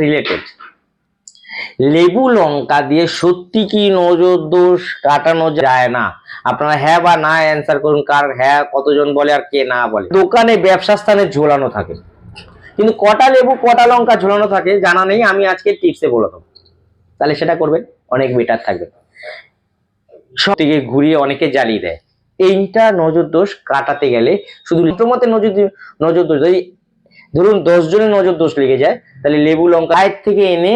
Related. লেবু লঙ্কা দিয়ে সত্যি কি নজর দোষ কাটানো যায় না? আপনারা হ্যাঁ বা না অ্যান্সার করুন। কার হ্যাঁ কতজন বলে আর কে না বলে। দোকানে ব্যবসা স্থানে ঝোলানো থাকে, কিন্তু কটা লেবু কটা লঙ্কা ঝোলানো থাকে জানা নেই। আমি আজকে টিপসে বলে দেবো, তাহলে সেটা করবেন, অনেক বেটার থাকবে। সব থেকে ঘুরিয়ে অনেকে জ্বালিয়ে দেয়। এইটা নজর দোষ কাটাতে গেলে শুধু মতে নজর দোষ যদি ধরুন 10 জনের নজর দোষ লেগে যায়, তাহলে লেবু লঙ্কা থেকে এনে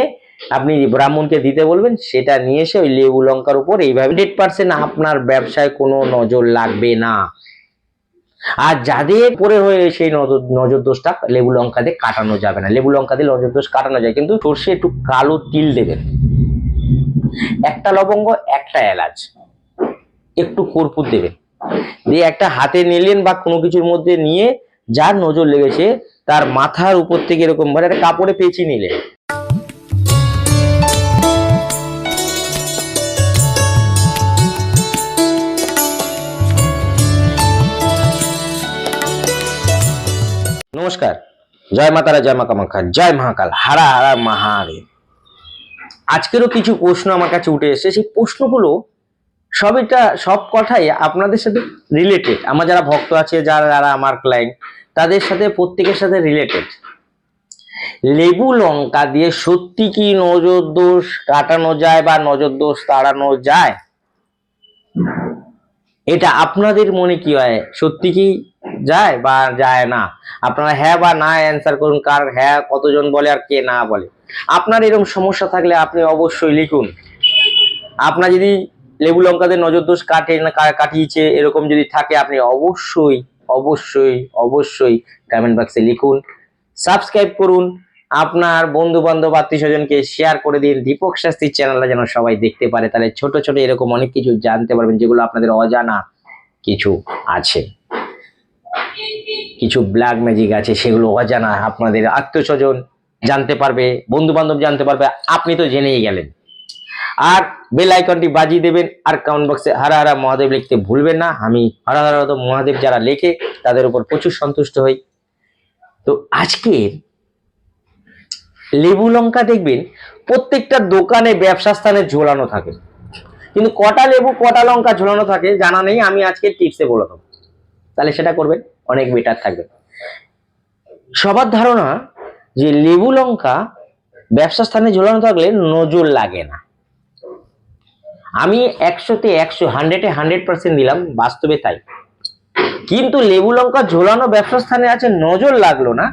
আপনি ব্রাহ্মণকে দিতে বলবেন, সেটা নিয়ে এসে ওই লেবু লঙ্কার উপর এইভাবে 100% আপনার ব্যবসায় কোনো নজর লাগবে না। আর যাদের পরে হয়ে সেই নজর দোষটা লেবু লঙ্কা দিয়ে কাটানো যাবে না। লেবু লঙ্কা দিয়ে নজর দোষ কাটানো যায়, কিন্তু সর্ষে একটু কালো তিল দেবেন, একটা লবঙ্গ, একটা এলাচ, একটু কর্পূর দেবেন, দিয়ে একটা হাতে নিলেন বা কোনো কিছুর মধ্যে নিয়ে যার নজর লেগেছে তার মাথার উপর থেকে এরকম ভাবে একটা কাপড়ে পেঁচিয়ে নিলেন। নমস্কার, জয় মা তারা, জয় মা কামাখ্যা, জয় মহাকাল, হারা হারা মহাদেব। আজকেরও কিছু প্রশ্ন আমার কাছে উঠে এসেছে, সেই প্রশ্নগুলো সব কথাই আপনাদের সাথে রিলেটেড। আমার যারা ভক্ত আছে, যারা আমার ক্লায়েন্ট, তাদের সাথে প্রত্যেকের সাথে রিলেটেড। লেবু লঙ্কা দিয়ে সত্যি কি নজর দোষ কাটানো যায় বা নজর দোষ তাড়ানো যায়? এটা আপনাদের মনে কি হয়, সত্যি কি যায় বা যায় না? আপনারা হ্যাঁ বা না অ্যান্সার করুন। কার হ্যাঁ কতজন বলে আর কে না বলে। আপনার এরকম সমস্যা থাকলে আপনি অবশ্যই লিখুন। আপনার যদি লেবু লঙ্কাতে নজর দোষ কাটিয়েছে এরকম যদি থাকে, আপনি অবশ্যই অবশ্যই অবশ্যই কমেন্ট বক্সে লিখুন। সাবস্ক্রাইব করুন, আপনার বন্ধু বান্ধব আত্মীয় স্বজনকে শেয়ার করে দিন। দীপক শাস্ত্রীর চ্যানেলটা যেন সবাই দেখতে পারে, তাহলে ছোট ছোট এরকম অনেক কিছু জানতে পারবেন, যেগুলো আপনাদের অজানা কিছু আছে। কিছু ব্ল্যাক ম্যাজিক আছে, সেগুলো অজানা আপনাদের আত্মীয় স্বজন জানতে পারবে, বন্ধু বান্ধব জানতে পারবে, আপনি তো জেনেই গেলেন। আর বেল আইকনটি বাজিয়ে দেবেন, আর কমেন্ট বক্সে হর হর মহাদেব লিখতে ভুলবেন না। আমি হর হর মহাদেব যারা লেখে তাদের উপর প্রচুর সন্তুষ্ট হই। তো আজকের লেবু লঙ্কা দেখবেন প্রত্যেকটা দোকানে ব্যবসা স্থানে ঝোলানো থাকে, কিন্তু কটা লেবু কটা লঙ্কা ঝোলানো থাকে জানা নেই। আমি আজকে টিপসে বলে দেবো, তাহলে সেটা করবেন, অনেক বেটার থাকবে। সবার ধারণা যে লেবু লঙ্কা ব্যবসা স্থানে ঝোলানো থাকলে নজর লাগে না। আমি 100-তে 100, 100-এ 100% দিলাম, বাস্তবে তাই। কিন্তু লেবু লঙ্কা ঝোলানো ব্যবসা স্থানে আছে, নজর লাগলো না,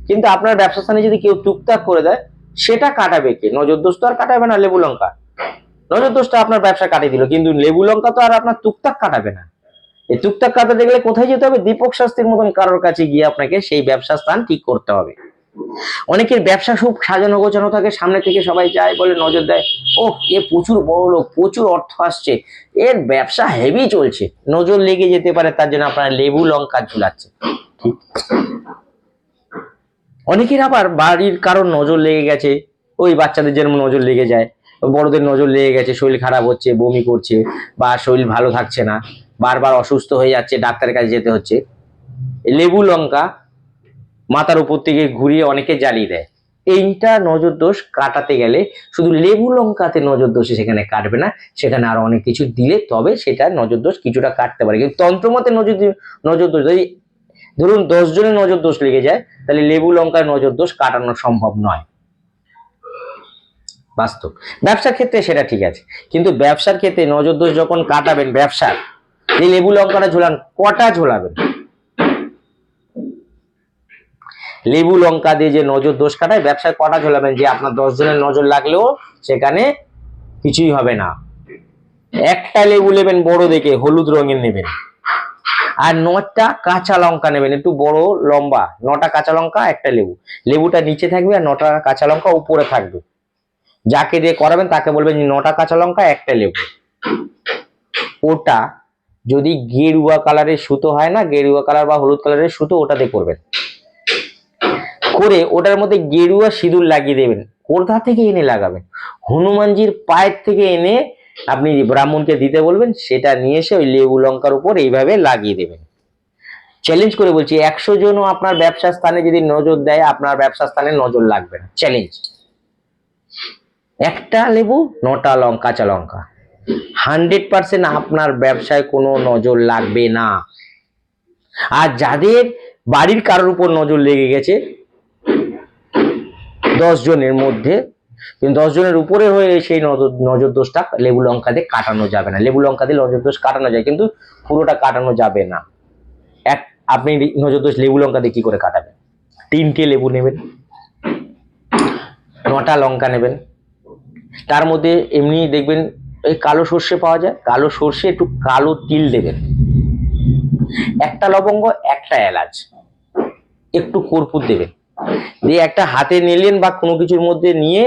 কিন্তু আপনার ব্যবসা স্থানে যদি কেউ টুকটাক করে দেয়, সেটা কাটাবে কে? নজর দোষ তো আর কাটাবে না লেবু লঙ্কা। নজর দোষটা আপনার ব্যবসা কাটিয়ে দিল, কিন্তু লেবু লঙ্কা তো আর আপনার টুকটাক কাটাবে না। এই টুকটাক কাটাতে গেলে কোথায় যেতে হবে? দীপক শাস্ত্রীর মতন কারোর কাছে গিয়ে আপনাকে সেই ব্যবসা স্থান ঠিক করতে হবে। অনেকের ব্যবসা খুব সাজানো গোছানো থাকে, সামনে থেকে সবাই যায় বলে নজর দেয়, ও এ প্রচুর বড় লোক, প্রচুর অর্থ আসছে, এর ব্যবসা হেভি চলছে, নজর লেগে যেতে পারে। তার জন্য আপনার লেবু লঙ্কা ঝুলাচ্ছে। অনেকের আবার বাড়ির কারোর নজর লেগে গেছে, ওই বাচ্চাদের যেরকম নজর লেগে যায়, বড়দের নজর লেগে গেছে, শরীর খারাপ হচ্ছে, বমি করছে, বা শরীর ভালো থাকছে না, বারবার অসুস্থ হয়ে যাচ্ছে, ডাক্তারের কাছে যেতে হচ্ছে, লেবু লঙ্কা মাথার উপর থেকে ঘুরিয়ে অনেকে জ্বালিয়ে দেয়। এইটা নজর দোষ কাটাতে গেলে শুধু লেবু লঙ্কাতে নজর দোষে সেখানে কাটবে না, সেখানে আরো অনেক কিছু দিলে তবে সেটা নজর দোষ কিছুটা কাটতে পারে। কিন্তু তন্ত্রমতে নজর দোষ যদি ধরুন 10 জনের নজর দোষ লেগে যায়, তাহলে লেবু লঙ্কার নজর দোষ কাটানো সম্ভব নয়। বাস্তব ব্যবসার ক্ষেত্রে সেটা ঠিক আছে, কিন্তু ব্যবসার ক্ষেত্রে নজর দোষ যখন কাটাবেন, ব্যবসার এই লেবু লঙ্কাটা ঝোলান, কটা ঝোলাবেন? লেবু লঙ্কা দিয়ে যে নজর দোষ কাটায়, ব্যবসায় কটা ঝোলাবেন যে আপনার 10 জনের নজর লাগলেও সেখানে কিছুই হবে না? একটা লেবু নেবেন বড় দেখে, হলুদ রঙের নেবেন, আর 9টা কাঁচা লঙ্কা নেবেন, একটু বড় লম্বা। 9টা কাঁচা লঙ্কা, একটা লেবু, লেবুটা নিচে থাকবে আর 9টা কাঁচা লঙ্কা উপরে থাকবে। যাকে দিয়ে করাবেন তাকে বলবেন 9টা কাঁচা লঙ্কা, একটা লেবু। ওটা যদি গেরুয়া কালারের সুতো হয় না, গেরুয়া কালার বা হলুদ কালারের সুতো, ওটাতে করবেন। করে ওটার মধ্যে গেরুয়া সিঁদুর লাগিয়ে দেবেন। কোথা থেকে এনে লাগাবেন? হনুমানজির পায়ের থেকে এনে আপনি ব্রাহ্মণকে দিতে বলবেন, সেটা নিয়ে এসে ওই লেবু লঙ্কার উপর এইভাবে লাগিয়ে দেবেন। চ্যালেঞ্জ করে বলছি, 100 জনও আপনার ব্যবসা স্থানে যদি নজর দেয়, আপনার ব্যবসা স্থানে নজর লাগবে না। চ্যালেঞ্জ। একটা লেবু 9টা লঙ্কা, কাঁচা লঙ্কা, 100% আপনার ব্যবসায় কোনো নজর লাগবে না। আর যাদের বাড়ির কারোর উপর নজর লেগে গেছে 10 জনের মধ্যে, কিন্তু 10 জনের উপরে হয়ে সেই নজর দোষটা লেবু লঙ্কা দিয়ে কাটানো যাবে না। লেবু লঙ্কা দিয়ে নজর দোষ কাটানো যায়, কিন্তু পুরোটা কাটানো যাবে না। আপনি নজর দোষ লেবু লঙ্কা দিয়ে কি করে কাটাবেন? 3টে লেবু নেবেন, 9টা লঙ্কা নেবেন, তার মধ্যে এমনি দেখবেন এই কালো সর্ষে পাওয়া যায়, কালো সর্ষে, একটু কালো তিল দেবেন, একটা লবঙ্গ, একটা এলাচ, একটু কর্পূর দেবেন, দিয়ে একটা হাতে নিলেন বা কোনো কিছুর মধ্যে নিয়ে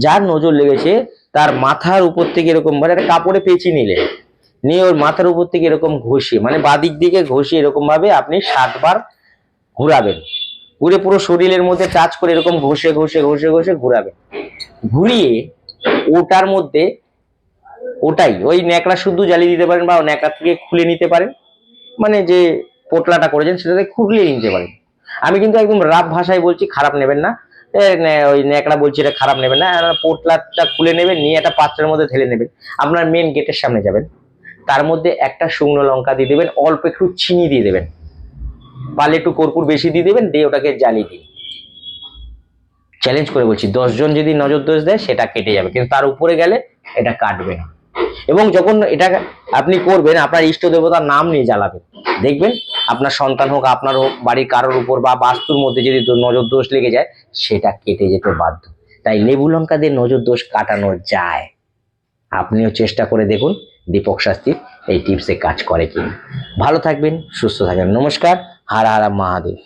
যার নজর লেগেছে তার মাথার উপর থেকে এরকম মানে একটা কাপড়ে পেঁচিয়ে নিলেন, নিয়ে ওর মাথার উপর থেকে এরকম ঘষিয়ে মানে বাদিক দিকে ঘষিয়ে এরকম ভাবে আপনি 7বার ঘুরাবেন, ঘুরে পুরো শরীরের মধ্যে টাচ করে এরকম ঘষে ঘষে ঘষে ঘষে ঘুরাবেন। ঘুরিয়ে ওটার মধ্যে ওটাই ওই ন্যাকড়া শুদ্ধ জ্বালিয়ে দিতে পারেন বা ন্যাকড়া থেকে খুলে নিতে পারেন, মানে যে পোটলাটা করেছেন সেটাতে খুলে নিতে পারেন। আমি কিন্তু একদম রাফ ভাষায় বলছি, খারাপ নেবেন না। ওই ন্যাকড়া বলছি এটা খারাপ নেবেন না। পোটলাটা খুলে নেবেন, নিয়ে একটা পাত্রের মধ্যে ঢেলে নেবেন, আপনার মেন গেটের সামনে যাবেন, তার মধ্যে একটা শুকনো লঙ্কা দিয়ে দেবেন, অল্প একটু চিনি দিয়ে দেবেন, পারলে একটু কর্পূর বেশি দিয়ে দেবেন, দিয়ে ওটাকে জ্বালিয়ে দিন। চ্যালেঞ্জ করে বলছি 10 জন যদি নজর দোষ দেয় সেটা কেটে যাবে, কিন্তু তার উপরে গেলে এটা কাটবে না। এবং যখন এটা আপনি করবেন আপনার ইষ্ট দেবতার নাম নিয়ে জ্বালাবেন, দেখবেন আপনার সন্তান হোক, আপনার হোক, বাড়ির কারোর উপর বা বাস্তুর মধ্যে যদি নজর দোষ লেগে যায় সেটা কেটে যেতে বাধ্য। তাই লেবু লঙ্কা দিয়ে নজর দোষ কাটানো যায়। আপনিও চেষ্টা করে দেখুন দীপক শাস্ত্রীর এই টিপসে কাজ করে কিনা। ভালো থাকবেন, সুস্থ থাকবেন। নমস্কার। হর হর মহাদেব।